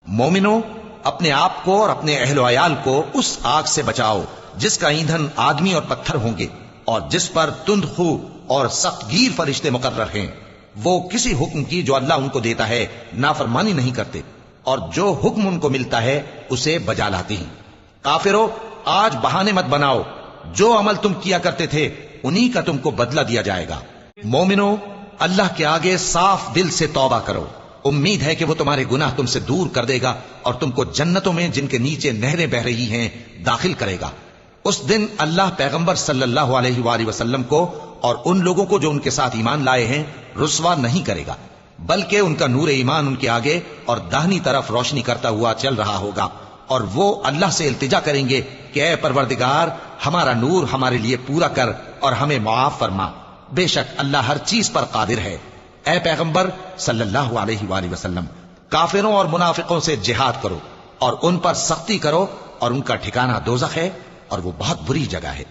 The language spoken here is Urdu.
مومنو، اپنے آپ کو اور اپنے اہل و عیال کو اس آگ سے بچاؤ جس کا ایندھن آدمی اور پتھر ہوں گے، اور جس پر تند خو اور سخت گیر فرشتے مقرر ہیں۔ وہ کسی حکم کی جو اللہ ان کو دیتا ہے نافرمانی نہیں کرتے، اور جو حکم ان کو ملتا ہے اسے بجا لاتے ہیں۔ کافرو، آج بہانے مت بناؤ، جو عمل تم کیا کرتے تھے انہی کا تم کو بدلہ دیا جائے گا۔ مومنو، اللہ کے آگے صاف دل سے توبہ کرو، امید ہے کہ وہ تمہارے گناہ تم سے دور کر دے گا اور تم کو جنتوں میں جن کے نیچے نہریں بہ رہی ہیں داخل کرے گا۔ اس دن اللہ پیغمبر صلی اللہ علیہ وآلہ وسلم کو اور ان لوگوں کو جو ان کے ساتھ ایمان لائے ہیں رسوا نہیں کرے گا، بلکہ ان کا نور ایمان ان کے آگے اور داہنی طرف روشنی کرتا ہوا چل رہا ہوگا، اور وہ اللہ سے التجا کریں گے کہ اے پروردگار، ہمارا نور ہمارے لیے پورا کر اور ہمیں معاف فرما، بے شک اللہ ہر چیز پر قادر ہے۔ اے پیغمبر صلی اللہ علیہ وآلہ وسلم، کافروں اور منافقوں سے جہاد کرو اور ان پر سختی کرو، اور ان کا ٹھکانہ دوزخ ہے اور وہ بہت بری جگہ ہے۔